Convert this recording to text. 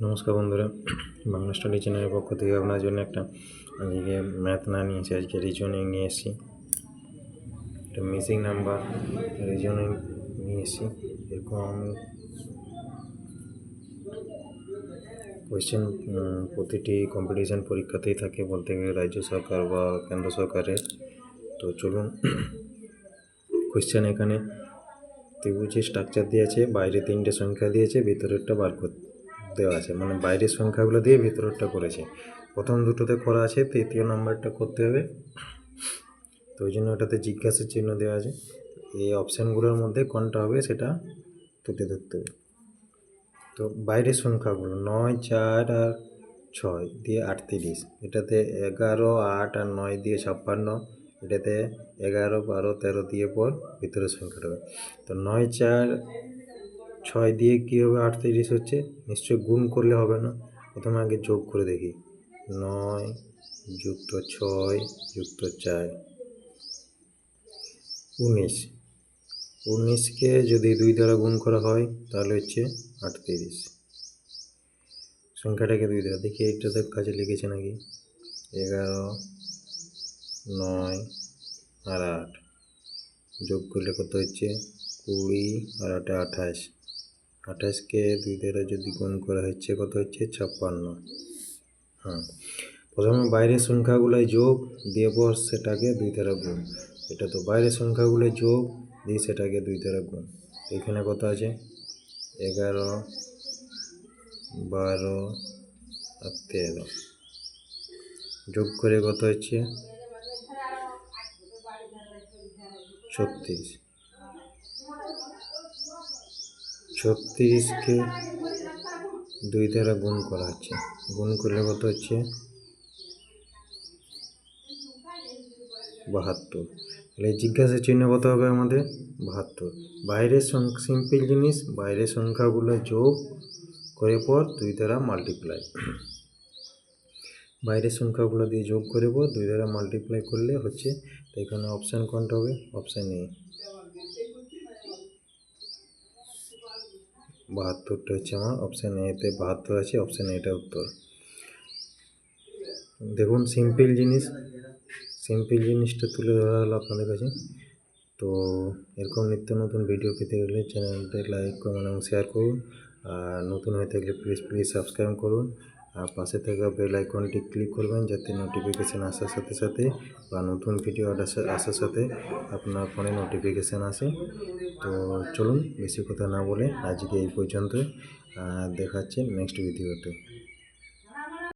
নমস্কার বন্ধুরা, বাংলা স্টাডি চ্যানেলের পক্ষ থেকে আপনার জন্য একটা আজকে ম্যাথ না নিয়েছি, আজকে রিজনিং নিয়ে এসেছি। একটা মিসিং নাম্বার রিজনিং নিয়ে এসেছি। এরকম কোয়েশ্চেন প্রতিটি কম্পিটিশান পরীক্ষাতেই থাকে, বলতে গেলে রাজ্য সরকার বা কেন্দ্র সরকারের। তো চলুন, কোয়েশ্চেন এখানে ত্রিভুজের স্ট্রাকচার দিয়েছে, বাইরে 3টে সংখ্যা দিয়েছে, ভিতরেরটা বার করতে দেওয়া আছে, মানে বাইরের সংখ্যাগুলো দিয়ে ভিতরেরটা করেছে। প্রথম দুটোতে করা আছে, তৃতীয় নাম্বারটা করতে হবে। তো ওই জন্য ওটাতে জিজ্ঞাসার চিহ্ন দেওয়া আছে। এই অপশানগুলোর মধ্যে কোনটা হবে সেটা তুলে ধরতে হবে। তো বাইরের সংখ্যাগুলো 9, 4 আর 6 দিয়ে 38, এটাতে 11, 8 আর 9 দিয়ে 56, এটাতে 11, 12, 13 দিয়ে পর ভিতরের সংখ্যাটা হবে। তো 9, 4, 6 দিয়ে কী হবে 38 হচ্ছে, নিশ্চয়ই গুণ করলে হবে না, প্রথমে আগে যোগ করে দেখি। 9 যুক্ত 6 যুক্ত 4 19, 19কে যদি 2 দ্বারা গুণ করা হয় তাহলে হচ্ছে 38। সংখ্যাটাকে 2 দ্বারা দেখি এইটাতে কাজে লিখেছে নাকি। 11, 9 আর 8 যোগ করলে কত হচ্ছে 20 আর 8 28। 28কে 2 দ্বারা যদি গুণ করা হচ্ছে কত হচ্ছে 56। হ্যাঁ, প্রথমে বাইরের সংখ্যাগুলোয় যোগ দিয়ে পর সেটাকে 2 দ্বারা গুণ। এটা তো বাইরের সংখ্যাগুলো যোগ দিয়ে সেটাকে 2 দ্বারা গুণ। এখানে কত আছে 11, 12 আর 13 যোগ করে কত হচ্ছে 36। 36কে 2 দ্বারা গুণ করা হচ্ছে, গুণ করলে কত হচ্ছে 72। তাহলে জিজ্ঞাসা চিহ্ন কত হবে আমাদের 72। বাইরের সিম্পল জিনিস, বাইরের সংখ্যাগুলো যোগ করে পর 2 দ্বারা মাল্টিপ্লাই, বাইরের সংখ্যাগুলো দিয়ে যোগ করে পর 2 দ্বারা মাল্টিপ্লাই করলে হচ্ছে। তো এখানে অপশান কোনটা হবে, অপশান এ 72টা হচ্ছে আমার অপশান এতে 72 আছে, অপশান এটা উত্তর। দেখুন সিম্পল জিনিসটা তুলে ধরা হলো আপনাদের কাছে। তো এরকম নিত্য নতুন ভিডিও পেতে গেলে চ্যানেলটা লাইক করুন এবং শেয়ার করুন, আর নতুন হয়ে থাকলে প্লিজ সাবস্ক্রাইব করুন, আর পাশে থাকা বেল আইকনটি ক্লিক করবেন যাতে নোটিফিকেশান আসার সাথে সাথে বা নতুন ভিডিও আসার সাথে আপনার ফোনে নোটিফিকেশান আসে। তো চলুন, বেশি কথা না বলে আজকে এই পর্যন্ত, দেখাচ্ছে নেক্সট ভিডিওতে।